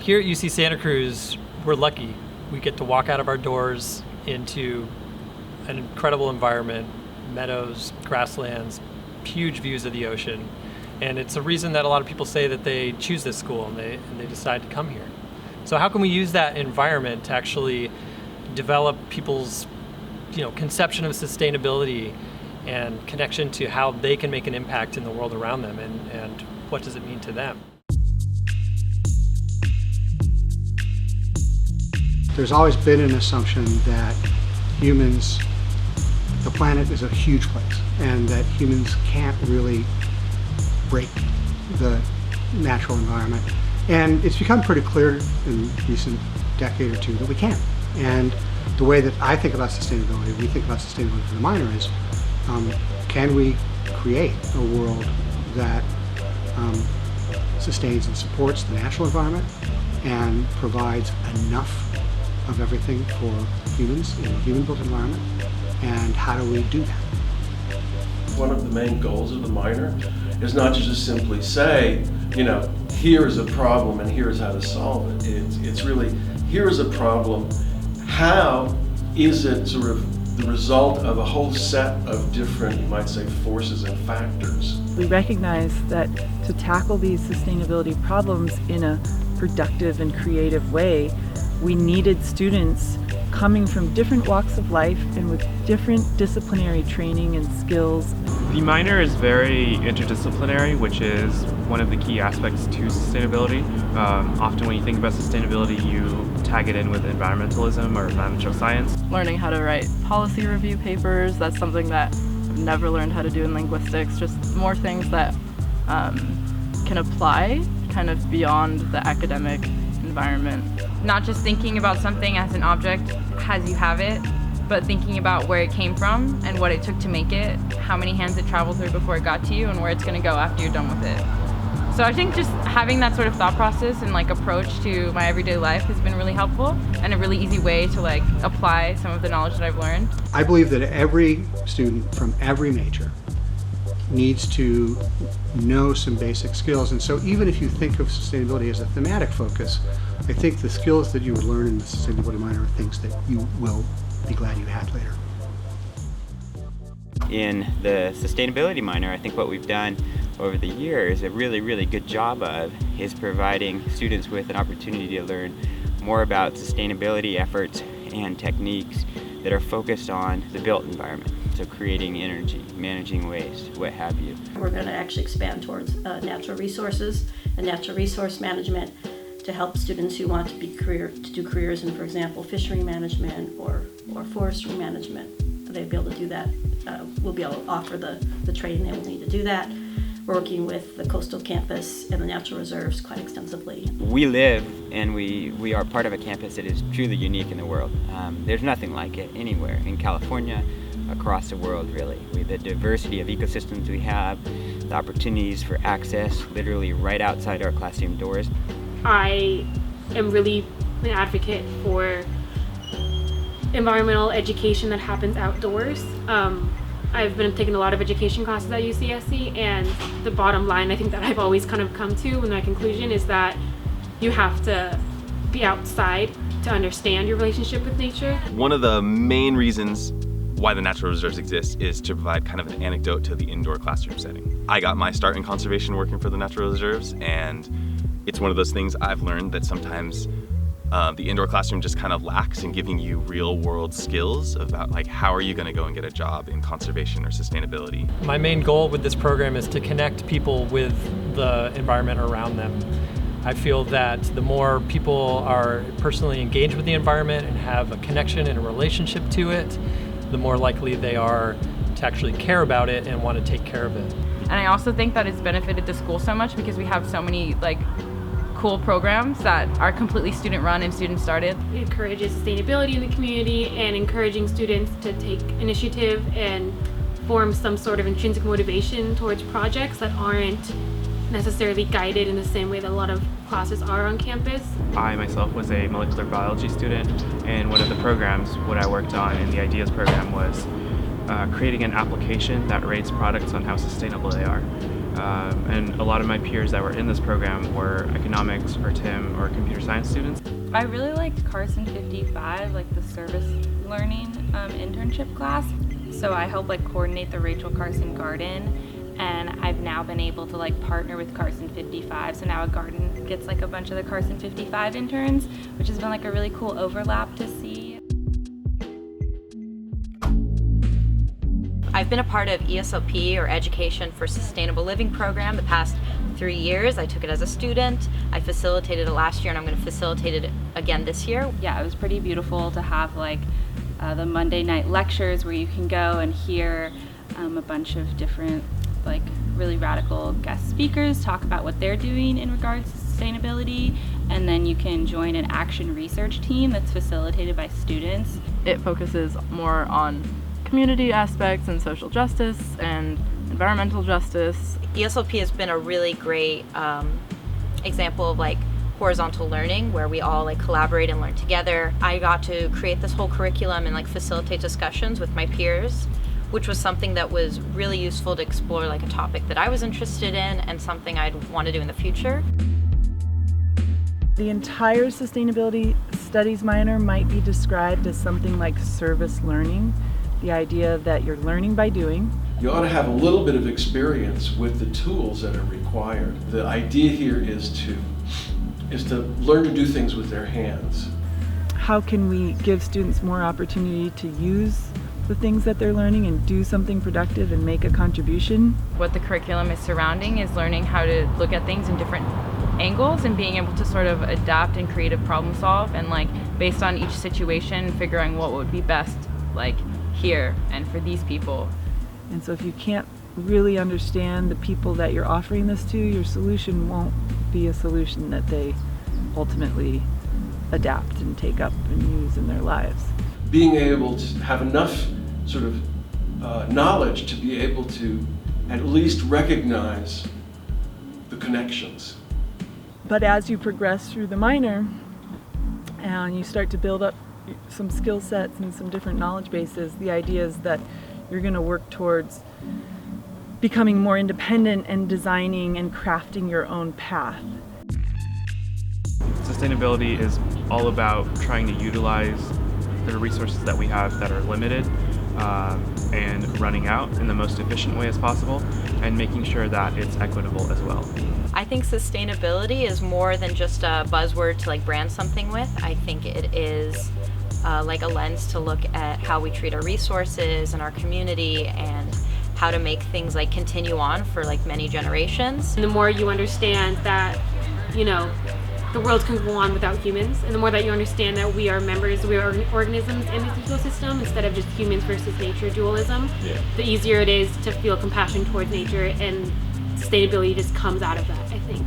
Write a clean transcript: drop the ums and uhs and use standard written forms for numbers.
Here at UC Santa Cruz, we're lucky. We get to walk out of our doors into an incredible environment, meadows, grasslands, huge views of the ocean. And it's a reason that a lot of people say that they choose this school and they decide to come here. So how can we use that environment to actually develop people's conception of sustainability and connection to how they can make an impact in the world around them, and what does it mean to them? There's always been an assumption that the planet is a huge place, and that humans can't really break the natural environment. And it's become pretty clear in the recent decade or two that we can. And the way that I think about sustainability, we think about sustainability for the minor is, can we create a world that sustains and supports the natural environment and provides enough of everything for humans in a human-built environment, and how do we do that? One of the main goals of the minor is not to just simply say, here is a problem and here's how to solve it. It's really, here is a problem, how is it sort of the result of a whole set of different, you might say, forces and factors. We recognize that to tackle these sustainability problems in a productive and creative way, we needed students coming from different walks of life and with different disciplinary training and skills. The minor is very interdisciplinary, which is one of the key aspects to sustainability. Often when you think about sustainability, you tag it in with environmentalism or environmental science. Learning how to write policy review papers, that's something that I've never learned how to do in linguistics, just more things that can apply kind of beyond the academic environment. Not just thinking about something as an object as you have it, but thinking about where it came from and what it took to make it, how many hands it traveled through before it got to you, and where it's going to go after you're done with it. So I think just having that sort of thought process and approach to my everyday life has been really helpful, and a really easy way to apply some of the knowledge that I've learned. I believe that every student from every major needs to know some basic skills, and so even if you think of sustainability as a thematic focus, I think the skills that you would learn in the sustainability minor are things that you will be glad you had later. In the sustainability minor, I think what we've done over the years a really, really good job of is providing students with an opportunity to learn more about sustainability efforts and techniques that are focused on the built environment. So creating energy, managing waste, what have you. We're going to actually expand towards natural resources and natural resource management to help students who want to do careers in, for example, fishery management or forestry management. They'll be able to do that. We'll be able to offer the training they will need to do that. We're working with the coastal campus and the natural reserves quite extensively. We live and we are part of a campus that is truly unique in the world. There's nothing like it anywhere in California, across the world really. The diversity of ecosystems we have, the opportunities for access literally right outside our classroom doors. I am really an advocate for environmental education that happens outdoors. I've been taking a lot of education classes at UCSC, and the bottom line I think that I've always kind of come to in my conclusion is that you have to be outside to understand your relationship with nature. One of the main reasons why the natural reserves exist is to provide kind of an anecdote to the indoor classroom setting. I got my start in conservation working for the natural reserves, and it's one of those things I've learned that sometimes the indoor classroom just kind of lacks in giving you real world skills about how are you going to go and get a job in conservation or sustainability. My main goal with this program is to connect people with the environment around them. I feel that the more people are personally engaged with the environment and have a connection and a relationship to it, the more likely they are to actually care about it and want to take care of it. And I also think that it's benefited the school so much because we have so many cool programs that are completely student run and student started. It encourages sustainability in the community and encouraging students to take initiative and form some sort of intrinsic motivation towards projects that aren't necessarily guided in the same way that a lot of classes are on campus. I myself was a molecular biology student, and one of the programs, what I worked on in the Ideas program was creating an application that rates products on how sustainable they are. And a lot of my peers that were in this program were economics or TIM or computer science students. I really liked Carson 55, like the service learning internship class. So I helped coordinate the Rachel Carson Garden, and I've now been able to partner with Carson 55. So now a garden gets a bunch of the Carson 55 interns, which has been a really cool overlap to see. I've been a part of ESOP, or Education for Sustainable Living program, the past 3 years. I took it as a student. I facilitated it last year, and I'm going to facilitate it again this year. Yeah, it was pretty beautiful to have the Monday night lectures where you can go and hear a bunch of different really radical guest speakers talk about what they're doing in regards to sustainability, and then you can join an action research team that's facilitated by students. It focuses more on community aspects and social justice and environmental justice. ESOP has been a really great example of horizontal learning, where we all collaborate and learn together. I got to create this whole curriculum and facilitate discussions with my peers, which was something that was really useful to explore a topic that I was interested in and something I'd want to do in the future. The entire sustainability studies minor might be described as something like service learning, the idea that you're learning by doing. You ought to have a little bit of experience with the tools that are required. The idea here is to learn to do things with their hands. How can we give students more opportunity to use the things that they're learning and do something productive and make a contribution? What the curriculum is surrounding is learning how to look at things in different angles and being able to sort of adapt and creative problem solve, and based on each situation figuring what would be best here and for these people. And so if you can't really understand the people that you're offering this to, your solution won't be a solution that they ultimately adapt and take up and use in their lives. Being able to have enough sort of knowledge to be able to at least recognize the connections. But as you progress through the minor and you start to build up some skill sets and some different knowledge bases, the idea is that you're going to work towards becoming more independent and designing and crafting your own path. Sustainability is all about trying to utilize the resources that we have that are limited and running out in the most efficient way as possible, and making sure that it's equitable as well. I think sustainability is more than just a buzzword to brand something with. I think it is a lens to look at how we treat our resources and our community, and how to make things continue on for many generations. And the more you understand that, the world can go on without humans, and the more that you understand that we are members, we are organisms in this ecosystem instead of just humans versus nature dualism, the easier it is to feel compassion towards nature, and sustainability just comes out of that, I think.